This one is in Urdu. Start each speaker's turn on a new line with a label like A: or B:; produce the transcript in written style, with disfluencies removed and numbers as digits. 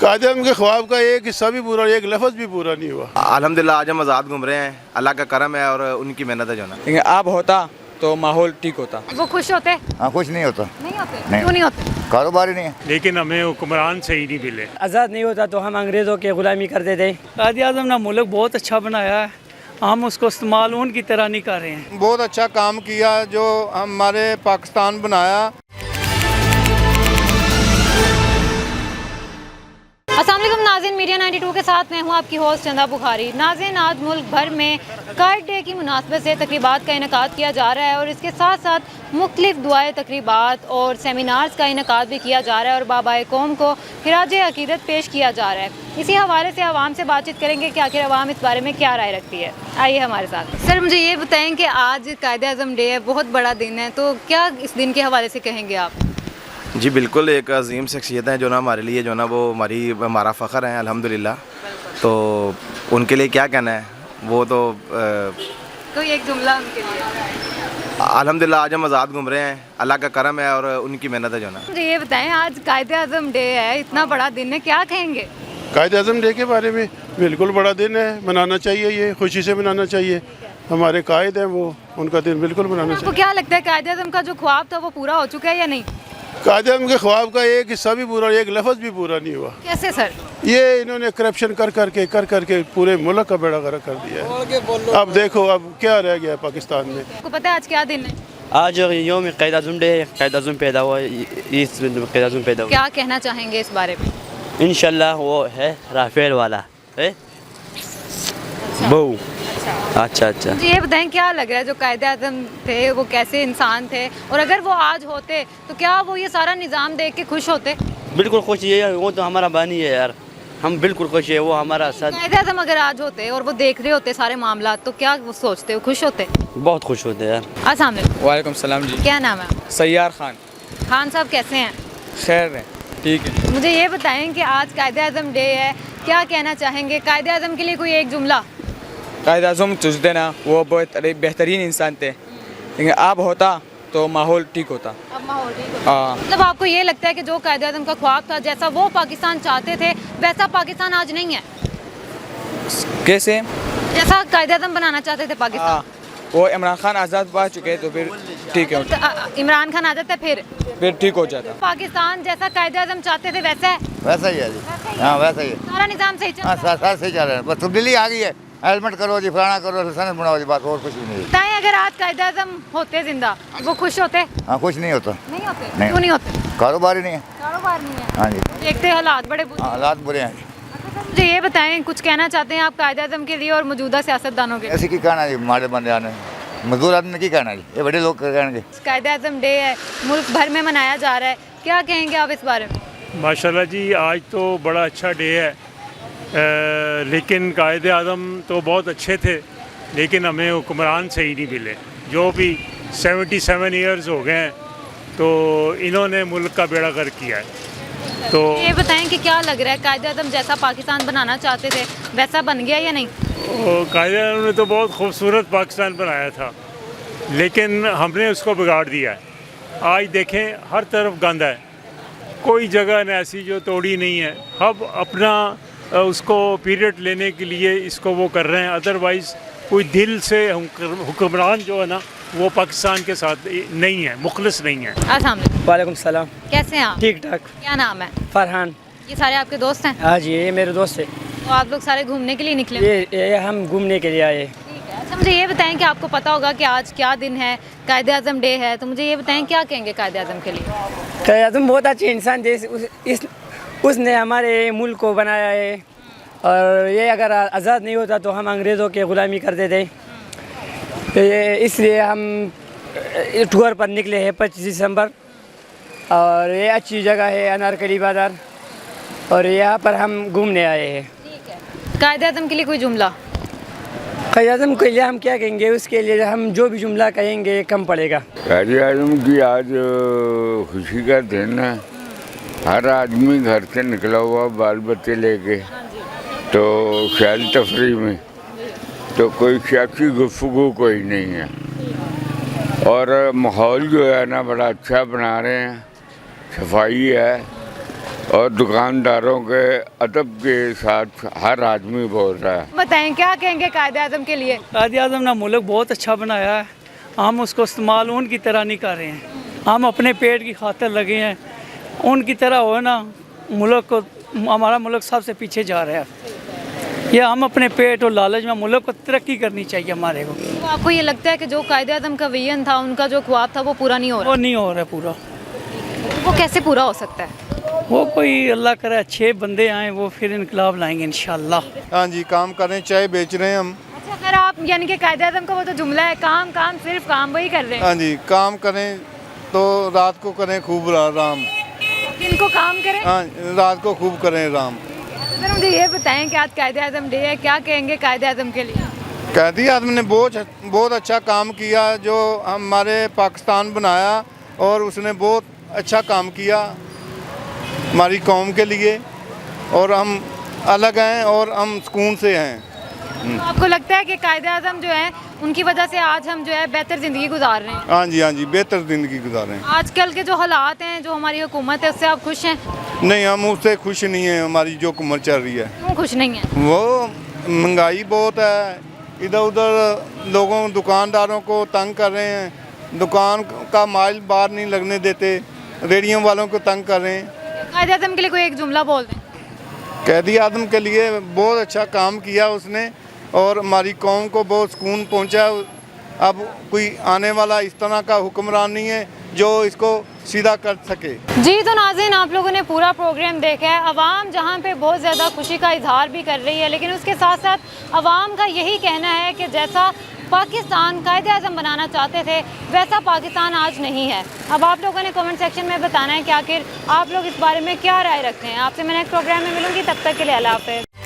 A: قائد اعظم کے خواب کا ایک حصہ بھی پورا، ایک لفظ بھی پورا نہیں ہوا۔
B: الحمدللہ آج ہم آزاد گھوم رہے ہیں، اللہ کا کرم ہے اور ان کی محنت ہے جو نا۔
C: لیکن اب ہوتا تو ماحول ٹھیک ہوتا۔
D: وہ خوش ہوتے؟
E: ہاں خوش نہیں ہوتا،
D: نہیں ہوتے؟
E: نہیں۔
D: کیوں نہیں ہوتے؟
E: کاروبار ہی نہیں ہے۔
F: لیکن ہمیں حکمران صحیح نہیں ملے۔
G: آزاد نہیں ہوتا تو ہم انگریزوں کے غلامی کرتے تھے۔
H: قائد اعظم نے ملک بہت اچھا بنایا ہے، ہم اس کو استعمال ان کی طرح نہیں کر رہے ہیں۔
I: بہت اچھا کام کیا جو ہمارے پاکستان بنایا۔
D: السلام علیکم ناظرین، میڈیا 92 کے ساتھ میں ہوں آپ کی ہوسٹ چندہ بخاری۔ ناظرین، آج ملک بھر میں قائد ڈے کی مناسبت سے تقریبات کا انعقاد کیا جا رہا ہے اور اس کے ساتھ ساتھ مختلف دعائیں تقریبات اور سیمینارز کا انعقاد بھی کیا جا رہا ہے اور بابائے قوم کو خراج عقیدت پیش کیا جا رہا ہے۔ اسی حوالے سے عوام سے بات چیت کریں گے کہ آخر عوام اس بارے میں کیا رائے رکھتی ہے۔ آئیے ہمارے ساتھ۔ سر مجھے یہ بتائیں کہ آج قائد اعظم ڈے ہے، بہت بڑا دن ہے، تو کیا اس دن کے حوالے سے کہیں گے آپ؟
B: جی بالکل، ایک عظیم شخصیت ہیں جو نا ہمارے لیے جو نا وہ ہمارا فخر ہیں الحمدللہ۔ تو ان کے لیے کیا کہنا ہے، وہ تو
D: کوئی ایک جملہ ان کے لیے؟
B: الحمدللہ آج ہم آزاد گھوم رہے ہیں، اللہ کا کرم ہے اور ان کی محنت ہے جو نا۔
D: مجھے یہ بتائیں، آج قائد اعظم ڈے ہے، اتنا بڑا دن ہے، کیا کہیں گے؟
A: قائد اعظم ڈے کے بارے میں بالکل بڑا دن ہے، منانا چاہیے، یہ خوشی سے منانا چاہیے۔ ہمارے قائد ہیں وہ، ان کا دن بالکل منانا
D: آپ کو
A: چاہیے۔
D: کیا لگتا ہے قائد اعظم کا جو خواب تھا وہ پورا ہو چکا ہے یا نہیں؟
A: قائد اعظم کے خواب کا ایک حصہ بھی پورا، ایک لفظ بھی پورا نہیں ہوا۔
D: کیسے سر؟
A: یہ انہوں نے کرپشن کر کے پورے ملک کا بیڑا غرق کر دیا ہے۔ اب دیکھو اب کیا رہ گیا ہے پاکستان میں۔
D: آپ کو پتہ ہے آج کیا دن ہے؟
G: آج یوم قائد اعظم ڈے ہے، قائد اعظم پیدا ہوا، اس دن قائد اعظم پیدا ہوا۔
D: کیا کہنا چاہیں گے اس بارے میں؟
G: انشاءاللہ وہ ہے رافیل والا ہے بہو۔ اچھا
D: مجھے یہ بتائیں کیا لگ رہا ہے جو قائد اعظم تھے وہ کیسے انسان تھے، اور اگر وہ آج ہوتے تو کیا وہ یہ سارا نظام دیکھ کے خوش ہوتے؟
G: بالکل خوش ہے، وہ تو ہمارا بانی ہے یار، ہم بالکل خوش ہے، وہ ہمارا ساتھ۔
D: قائد اعظم اگر آج ہوتے اور وہ دیکھ رہے ہوتے سارے معاملات تو کیا وہ سوچتے، وہ خوش ہوتے؟
G: بہت خوش ہوتے یار۔
D: السلام علیکم۔
C: وعلیکم السلام جی۔
D: کیا نام ہے؟
C: سیار خان۔
D: خان صاحب کیسے ہیں؟
C: خیر ہے، ٹھیک ہے۔
D: مجھے یہ بتائیں کہ آج قائد اعظم ڈے ہے، کیا کہنا چاہیں گے قائد اعظم کے لیے کوئی ایک جملہ؟
C: قائد اعظم تجھ نا وہ بہت بہترین انسان تھے، لیکن اب ہوتا تو ماحول ٹھیک ہوتا۔
D: اب ماحول ٹھیک ہوتا۔ مطلب آپ کو یہ لگتا ہے کہ جو قائد اعظم کا خواب تھا، جیسا وہ پاکستان چاہتے تھے ویسا پاکستان آج نہیں ہے؟
C: کیسے؟
D: جیسا قائد اعظم بنانا چاہتے تھے پاکستان،
C: وہ عمران خان آزاد پا چکے تو پھر ٹھیک ہے،
D: عمران خان آ جاتا ہے
C: پھر ٹھیک ہو جاتا۔
D: پاکستان جیسا قائد اعظم چاہتے تھے ویسا ہے؟
E: ویسا ہی ہے جی، ہاں ویسا ہی ہے،
D: سارا نظام صحیح چل
E: ہاں
D: رہا ہے؟
E: ساتھ صحیح چل رہا ہے، بس تبدیلی آ گئی ہے، ہیلمٹ کرو جی، فلانا کرو، لائسنس بناؤ جی، بات اور کچھ بھی نہیں ہے۔
D: بتائیں اگر آج قائد اعظم ہوتے زندہ وہ خوش ہوتے؟
E: ہاں خوش نہیں ہوتا،
D: نہیں ہوتے؟
E: نہیں۔
D: کیوں نہیں ہوتے؟
E: کاروبار ہی نہیں ہے۔
D: کاروبار نہیں ہے؟
E: ہاں جی،
D: دیکھتے حالات بڑے برے
E: ہاں
D: ہیں۔
E: حالات برے ہیں۔
D: اچھا سر، مجھے یہ بتائیں کچھ کہنا چاہتے ہیں آپ قائد اعظم کے لیے اور موجودہ سیاستدانوں کے لیے؟
E: ایسے کی کہنا جی، ماڑے بندے آنے مزدور آدمی نے کی کہنا جی، یہ بڑے لوگ کہیں گے۔
D: قائد اعظم ڈے ہے، ملک بھر میں منایا جا رہا ہے، کیا کہیں گے آپ اس بارے میں؟
F: ماشاءاللہ جی، آج تو بڑا اچھا ڈے ہے، لیکن قائد اعظم تو بہت اچھے تھے لیکن ہمیں حکمران صحیح نہیں ملے۔ جو بھی 77 ایئرز ہو گئے ہیں تو انہوں نے ملک کا بیڑا غرق کیا ہے۔ تو
D: یہ بتائیں کہ کیا لگ رہا ہے قائد اعظم جیسا پاکستان بنانا چاہتے تھے ویسا بن گیا یا نہیں؟
F: قائد اعظم نے تو بہت خوبصورت پاکستان بنایا تھا لیکن ہم نے اس کو بگاڑ دیا ہے۔ آج دیکھیں ہر طرف گند ہے، کوئی جگہ نہ ایسی جو توڑی نہیں ہے۔ اب اپنا اس کو پیریڈ لینے کے لیے اس کو وہ کر رہے ہیں، ادروائز کوئی دل سے حکمران جو ہے نا وہ پاکستان کے ساتھ نہیں ہے، مخلص نہیں ہے۔
D: السلام علیکم۔
G: وعلیکم السلام۔
D: کیسے ہیں آپ؟
G: ٹھیک ٹھاک۔
D: کیا نام ہے؟
G: فرحان۔
D: یہ سارے آپ کے دوست ہیں؟
G: ہاں جی، یہ میرے دوست ہے،
D: تو آپ لوگ سارے گھومنے کے لیے نکلے ہیں؟
G: یہ ہم گھومنے کے لیے آئے۔
D: ٹھیک ہے۔ اچھا مجھے یہ بتائیں کہ آپ کو پتہ ہوگا کہ آج کیا دن ہے، قائد اعظم ڈے ہے، تو مجھے یہ بتائیں کیا کہیں گے قائد اعظم کے لیے؟
G: قائد اعظم بہت اچھے انسان تھے، اس نے ہمارے ملک کو بنایا ہے، اور یہ اگر آزاد نہیں ہوتا تو ہم انگریزوں کے غلامی کرتے تھے، اس لیے ہم ٹور پر نکلے ہیں 25 دسمبر، اور یہ اچھی جگہ ہے انارکلی بازار، اور یہاں پر ہم گھومنے آئے ہیں۔
D: ٹھیک ہے۔ قائد اعظم کے لیے کوئی جملہ؟
G: قائد اعظم کے لیے ہم کیا کہیں گے، اس کے لیے ہم جو بھی جملہ کہیں گے کم پڑے گا۔
J: قائد اعظم کی آج خوشی کا دن ہے، ہر آدمی گھر سے نکلا ہوا بال بچے لے کے، تو خیال تفریح میں تو کوئی سیاسی گفتگو کوئی نہیں ہے، اور ماحول جو ہے نا بڑا اچھا بنا رہے ہیں، صفائی ہے، اور دکانداروں کے ادب کے ساتھ ہر آدمی بول رہا ہے.
D: بتائیں کیا کہیں گے قائد اعظم کے لیے؟
H: قائد اعظم نے ملک بہت اچھا بنایا ہے, ہم اس کو استعمال ان کی طرح نہیں کر رہے ہیں, ہم اپنے پیٹ کی خاطر لگے ہیں. ان کی طرح ہو نا ملک کو, ہمارا ملک سب سے پیچھے جا رہا ہے. یہ ہم اپنے پیٹ اور لالچ میں ملک کو ترقی کرنی چاہیے ہمارے کو.
D: تو آپ کو یہ لگتا ہے کہ جو قائد اعظم کا ویژن تھا, ان کا جو خواب تھا, وہ پورا نہیں ہو رہا؟
H: وہ نہیں ہو رہا پورا.
D: وہ کیسے پورا ہو سکتا ہے؟
H: وہ کوئی اللہ کرے اچھے بندے آئیں, وہ پھر انقلاب لائیں گے انشاءاللہ.
I: ہاں جی, کام کریں, چائے بیچ رہے ہیں ہم.
D: اچھا, خیر آپ یعنی کہ قائد اعظم کا وہ تو جملہ ہے, کام کام صرف کام, وہی کر رہے ہیں.
I: ہاں جی, کام کریں تو رات کو کریں خوب آرام.
D: ان کو کام کریں,
I: ہاں, رات کو خوب کریں آرام.
D: سر مجھے یہ بتائیں کہ آج قائد اعظم ڈے ہے, کیا کہیں گے قائد اعظم کے لیے؟
I: قائد اعظم نے بہت اچھا کام کیا, جو ہمارے پاکستان بنایا, اور اس نے بہت اچھا کام کیا ہماری قوم کے لیے, اور ہم الگ ہیں اور ہم سکون سے ہیں.
D: آپ کو لگتا ہے کہ قائد اعظم جو ہے ان کی وجہ سے آج ہم جو ہے بہتر زندگی گزار رہے ہیں؟
I: ہاں جی, ہاں جی, بہتر زندگی گزار رہے ہیں.
D: آج کل کے جو حالات ہیں, جو ہماری حکومت ہے, اس سے آپ خوش ہیں؟
I: نہیں, ہم اس سے خوش نہیں ہیں. ہماری جو حکومت چل رہی ہے,
D: کیوں خوش نہیں ہیں؟
I: وہ مہنگائی بہت ہے, ادھر ادھر لوگوں دکانداروں کو تنگ کر رہے ہیں, دکان کا مال باہر نہیں لگنے دیتے, ریڑھیوں والوں کو تنگ کر رہے ہیں.
D: قائد اعظم کے لیے کوئی ایک جملہ بول دیں.
I: قائد اعظم کے لیے بہت اچھا کام کیا اس نے, اور ہماری قوم کو بہت سکون پہنچا. اب کوئی آنے والا اس طرح کا حکمران نہیں ہے جو اس کو سیدھا کر سکے.
D: جی تو ناظرین, آپ لوگوں نے پورا پروگرام دیکھا ہے. عوام جہاں پہ بہت زیادہ خوشی کا اظہار بھی کر رہی ہے, لیکن اس کے ساتھ ساتھ عوام کا یہی کہنا ہے کہ جیسا پاکستان قائد اعظم بنانا چاہتے تھے ویسا پاکستان آج نہیں ہے. اب آپ لوگوں نے کمنٹ سیکشن میں بتانا ہے کہ آخر آپ لوگ اس بارے میں کیا رائے رکھتے ہیں. آپ سے میں نیکسٹ پروگرام میں ملوں گی, تب تک کے لیے اللہ حافظ.